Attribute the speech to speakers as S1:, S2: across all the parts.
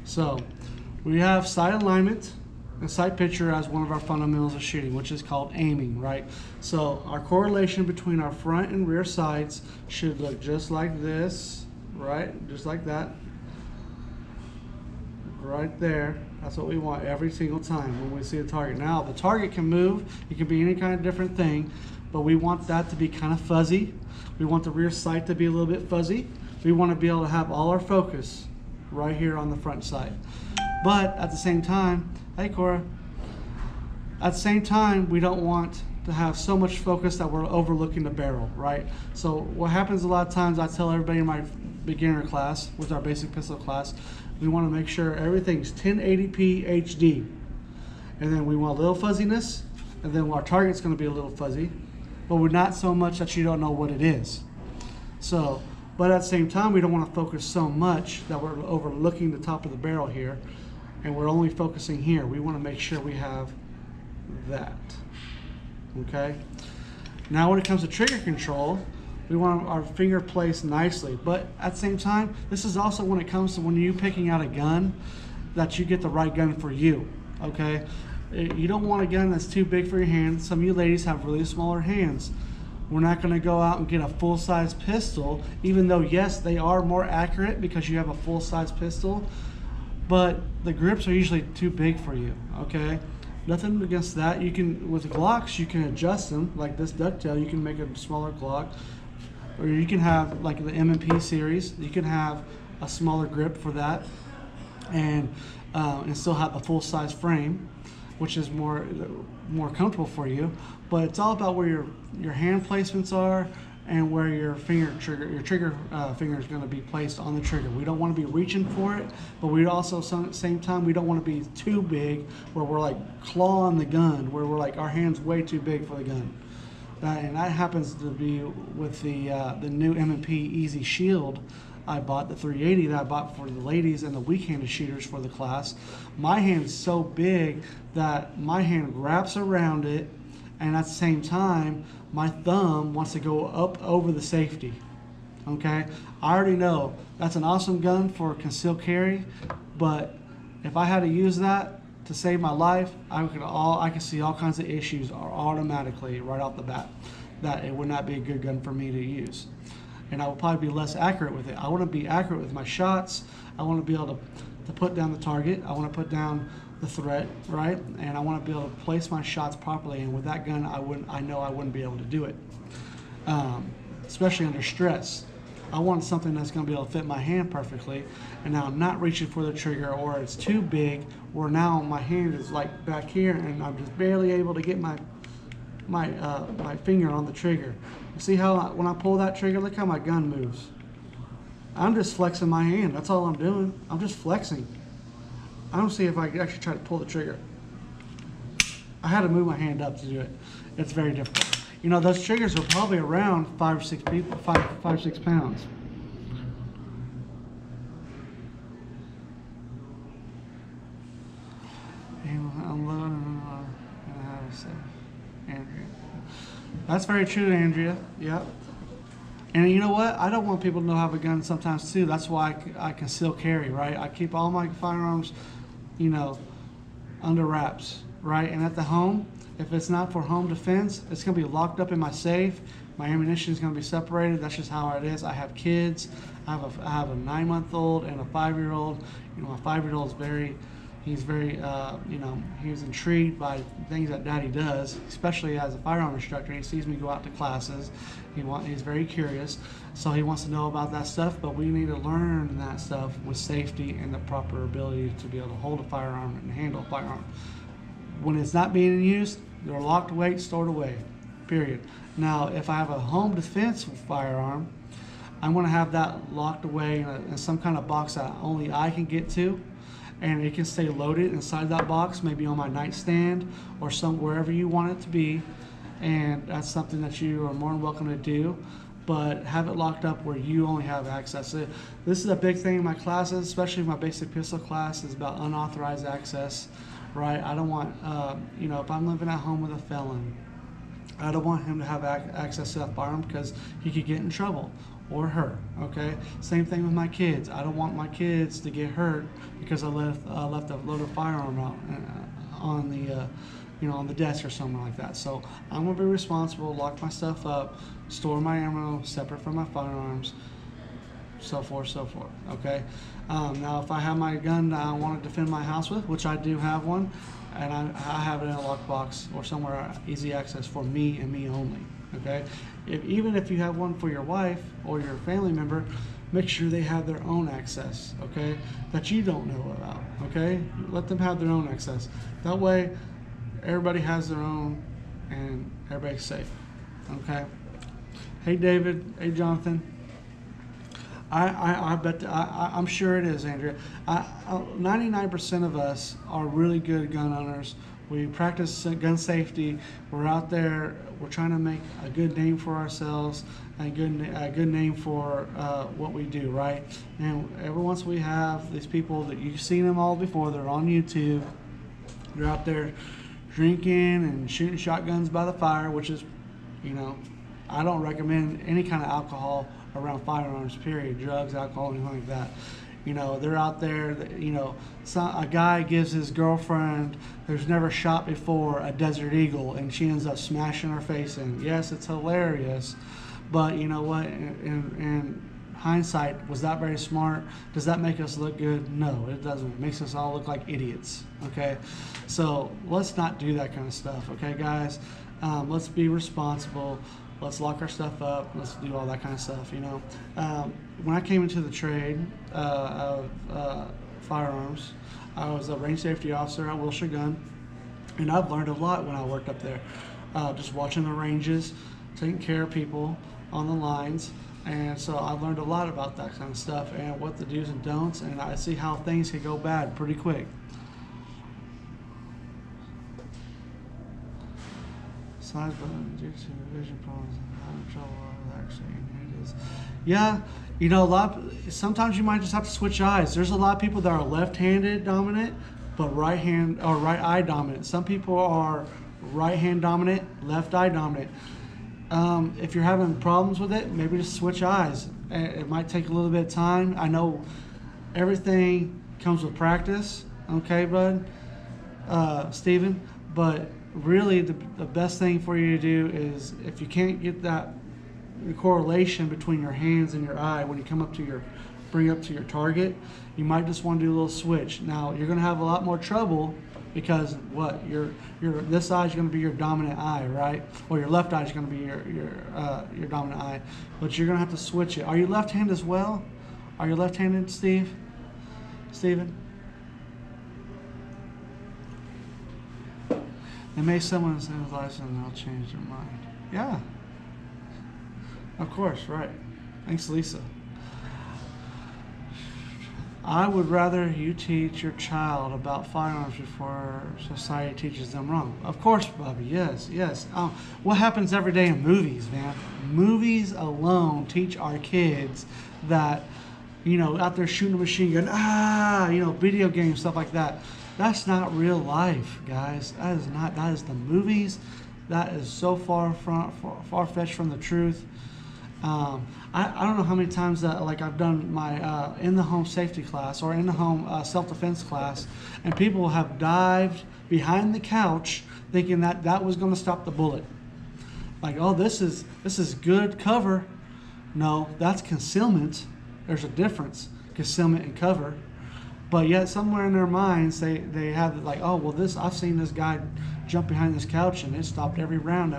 S1: So we have sight alignment and sight picture as one of our fundamentals of shooting, which is called aiming, right? So our correlation between our front and rear sights should look just like this, right? Just like that, right there. That's what we want every single time when we see a target. Now the target can move, it can be any kind of different thing, but we want that to be kind of fuzzy. We want the rear sight to be a little bit fuzzy. We want to be able to have all our focus right here on the front sight. But at the same time, hey Cora, at the same time, we don't want to have so much focus that we're overlooking the barrel, right? So what happens a lot of times, I tell everybody in my beginner class, with our basic pistol class, we want to make sure everything's 1080p HD. And then we want a little fuzziness, and then our target's going to be a little fuzzy, but we're not so much that you don't know what it is. So, but at the same time, we don't want to focus so much that we're overlooking the top of the barrel here, and we're only focusing here. We want to make sure we have that, okay? Now when it comes to trigger control, we want our finger placed nicely, but at the same time, this is also when it comes to when you're picking out a gun, that you get the right gun for you, okay? You don't want a gun that's too big for your hand. Some of you ladies have really smaller hands. We're not going to go out and get a full-size pistol, even though yes, they are more accurate because you have a full-size pistol, but the grips are usually too big for you, okay? Nothing against that. You can, with Glocks, you can adjust them, like this ducktail, you can make a smaller Glock, or you can have, like the M&P series, you can have a smaller grip for that, and still have a full-size frame, which is more comfortable for you. But it's all about where your hand placements are and where your trigger finger is going to be placed on the trigger. We don't want to be reaching for it, but we also, at the same time, we don't want to be too big where we're like clawing the gun, where we're like our hand's way too big for the gun. And that happens to be with the new M&P Easy Shield I bought, the 380 that I bought for the ladies and the weak-handed shooters for the class. My hand's so big that my hand wraps around it, and at the same time, my thumb wants to go up over the safety, okay? I already know that's an awesome gun for concealed carry, but if I had to use that to save my life, I could see all kinds of issues automatically right off the bat, that it would not be a good gun for me to use. And I will probably be less accurate with it. I want to be accurate with my shots. I want to be able to put down the target. I want to put down the threat, right? And I want to be able to place my shots properly. And with that gun, I know I wouldn't be able to do it, especially under stress. I want something that's going to be able to fit my hand perfectly. And now I'm not reaching for the trigger, or it's too big, where now my hand is like back here, and I'm just barely able to get my finger on the trigger. See how when I pull that trigger, look how my gun moves. I'm just flexing my hand. That's all I'm doing. I'm just flexing. I don't see if I could actually try to pull the trigger. I had to move my hand up to do it. It's very difficult. You know, those triggers are probably around 5 or 6 pounds. Andrea. That's very true, Andrea. Yep. And you know what? I don't want people to know I have a gun sometimes too. That's why I conceal carry, right? I keep all my firearms, you know, under wraps, right? And at the home, if it's not for home defense, it's going to be locked up in my safe. My ammunition is going to be separated. That's just how it is. I have kids. I have a 9-month-old and a 5-year-old. You know, my 5-year-old is very, you know, he's intrigued by things that Daddy does, especially as a firearm instructor. He sees me go out to classes. He's very curious, so he wants to know about that stuff, but we need to learn that stuff with safety and the proper ability to be able to hold a firearm and handle a firearm. When it's not being used, they're locked away, stored away, period. Now, if I have a home defense firearm, I'm going to have that locked away in some kind of box that only I can get to, and it can stay loaded inside that box, maybe on my nightstand or wherever you want it to be. And that's something that you are more than welcome to do, but have it locked up where you only have access. This is a big thing in my classes, especially my basic pistol class, is about unauthorized access, right? I don't want, you know, if I'm living at home with a felon, I don't want him to have access to that firearm because he could get in trouble. or her. Okay. Same thing with my kids. I don't want my kids to get hurt because I left a loaded firearm out on the on the desk or something like that. So I'm gonna be responsible, lock my stuff up, store my ammo separate from my firearms, so forth, so forth. Okay. Now, if I have my gun that I want to defend my house with, which I do have one, and I have it in a lockbox or somewhere easy access for me and me only. Okay. Even if you have one for your wife or your family member, make sure they have their own access. Okay. That you don't know about. Okay. Let them have their own access. That way, everybody has their own, and everybody's safe. Okay. Hey, David. Hey, Jonathan. I bet I'm sure it is, Andrea. 99% of us are really good gun owners. We practice gun safety. We're out there. We're trying to make a good name for ourselves and a good name for what we do, right? And every once we have these people that you've seen them all before. They're on YouTube. They're out there drinking and shooting shotguns by the fire, which is, I don't recommend any kind of alcohol around firearms, period. Drugs, alcohol, anything like that. They're out there, a guy gives his girlfriend who's never shot before a Desert Eagle, and she ends up smashing her face in. Yes, it's hilarious, but you know what? In hindsight, was that very smart? Does that make us look good? No, it doesn't. It makes us all look like idiots, okay? So let's not do that kind of stuff, okay, guys? Let's be responsible. Let's lock our stuff up. Let's do all that kind of stuff, When I came into the trade of firearms, I was a range safety officer at Wilshire Gun, and I've learned a lot when I worked up there. Just watching the ranges, taking care of people on the lines, and so I learned a lot about that kind of stuff and what the do's and don'ts, and I see how things can go bad pretty quick. Size button due to vision problems and having trouble actually. It is. Yeah, sometimes you might just have to switch eyes. There's a lot of people that are left-handed dominant, but right eye dominant. Some people are right hand dominant, left eye dominant. If you're having problems with it, maybe just switch eyes. It might take a little bit of time. I know everything comes with practice, okay, bud, Stephen, but really the best thing for you to do is, if you can't get that correlation between your hands and your eye when you bring up to your target, you might just want to do a little switch. Now you're going to have a lot more trouble because this eye is going to be your dominant eye, right? Or your left eye is going to be your dominant eye, but you're going to have to switch it. Are you left-handed as well? Are you left-handed, Stephen? And may someone say his license and they'll change their mind. Yeah. Of course, right. Thanks, Lisa. I would rather you teach your child about firearms before society teaches them wrong. Of course, Bobby, yes. What happens every day in movies, man? Movies alone teach our kids that, out there shooting a machine gun, video games, stuff like that. That's not real life, guys. That is the movies. That is so far-fetched from the truth. I don't know how many times that I've done my in-the-home safety class or in-the-home self-defense class, and people have dived behind the couch thinking that was going to stop the bullet. Oh, this is good cover. No, that's concealment. There's a difference, concealment and cover. But yet somewhere in their minds they have I've seen this guy jump behind this couch and it stopped every round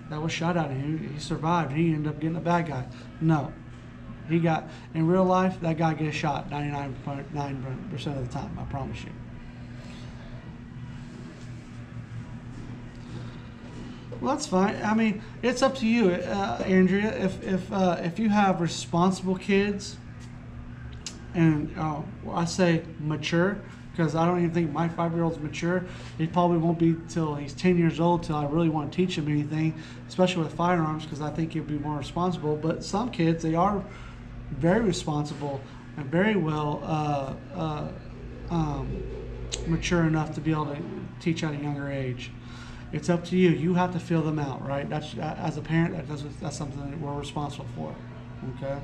S1: that was shot at him. He survived. He ended up getting a bad guy. No. In real life, that guy gets shot 99.9% of the time, I promise you. Well, that's fine. I mean, it's up to you, Andrea. If you have responsible kids, and I say mature, because I don't even think my 5-year-old's mature. He probably won't be till he's 10 years old till I really want to teach him anything, especially with firearms, because I think he'll be more responsible. But some kids, they are very responsible and very well mature enough to be able to teach at a younger age. It's up to you. You have to feel them out, right? That's as a parent, that's something that we're responsible for. Okay.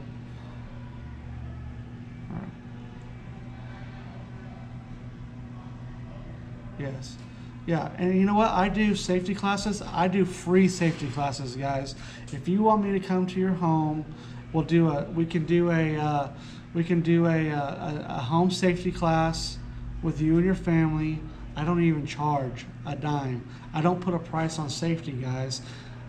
S1: Yes. Yeah, and you know what? I do safety classes. I do free safety classes, guys. If you want me to come to your home, we can do a home safety class with you and your family. I don't even charge a dime. I don't put a price on safety, guys.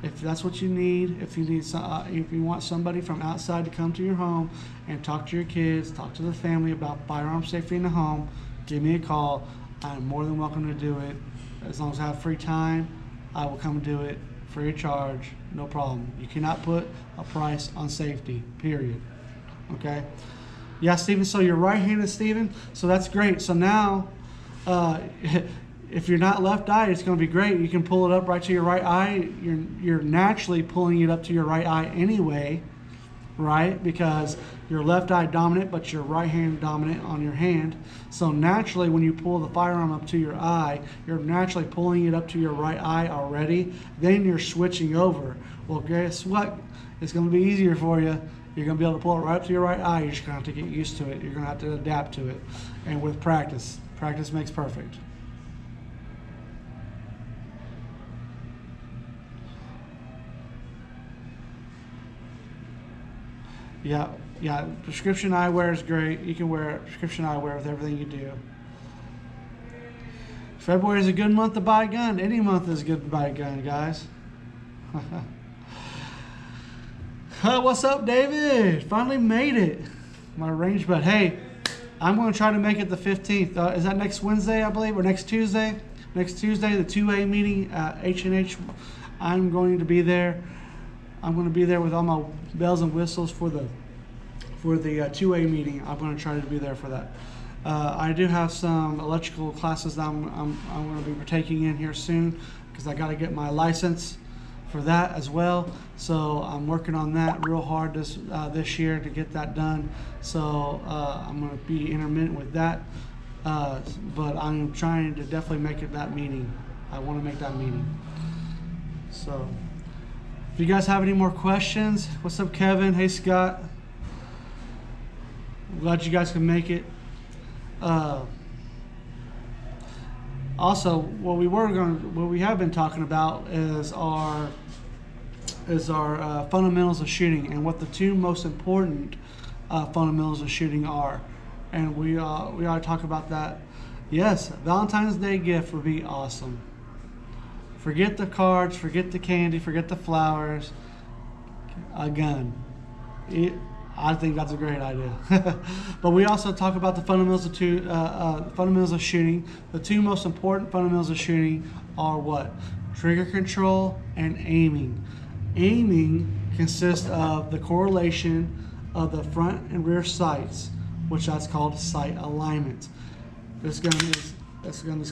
S1: If that's what you need, if you want somebody from outside to come to your home and talk to your kids, talk to the family about firearm safety in the home, give me a call. I'm more than welcome to do it. As long as I have free time, I will come do it free of charge, no problem. You cannot put a price on safety, period. Okay? Yeah, Stephen, so you're right-handed, Stephen, so that's great. So now, if you're not left-eyed, it's going to be great. You can pull it up right to your right eye. You're naturally pulling it up to your right eye anyway, right? Because you're left eye dominant, but you're right hand dominant on your hand. So naturally, when you pull the firearm up to your eye, you're naturally pulling it up to your right eye already. Then you're switching over. Well, guess what? It's going to be easier for you. You're going to be able to pull it right up to your right eye. You're just going to have to get used to it. You're going to have to adapt to it. And with practice, practice makes perfect. Yeah, yeah. Prescription eyewear is great. You can wear prescription eyewear with everything you do. February is a good month to buy a gun. Any month is good to buy a gun, guys. What's up, David? Finally made it. My range, but hey, I'm going to try to make it the 15th. Is that next Wednesday, I believe, or next Tuesday? Next Tuesday, the 2A meeting at H&H. I'm going to be there. I'm going to be there with all my bells and whistles for the 2A meeting. I'm going to try to be there for that. I do have some electrical classes that I'm going to be taking in here soon because I got to get my license for that as well. So I'm working on that real hard this year to get that done. So I'm going to be intermittent with that. But I'm trying to definitely make it that meeting. I want to make that meeting. So if you guys have any more questions, what's up, Kevin? Hey, Scott. I'm glad you guys can make it. Also, what we have been talking about is our fundamentals of shooting and what the two most important fundamentals of shooting are, and we ought to talk about that. Yes, Valentine's Day gift would be awesome. Forget the cards, forget the candy, forget the flowers. A gun. I think that's a great idea. But we also talk about the fundamentals of shooting. The two most important fundamentals of shooting are what? Trigger control and aiming. Aiming consists of the correlation of the front and rear sights, which that's called sight alignment. This gun is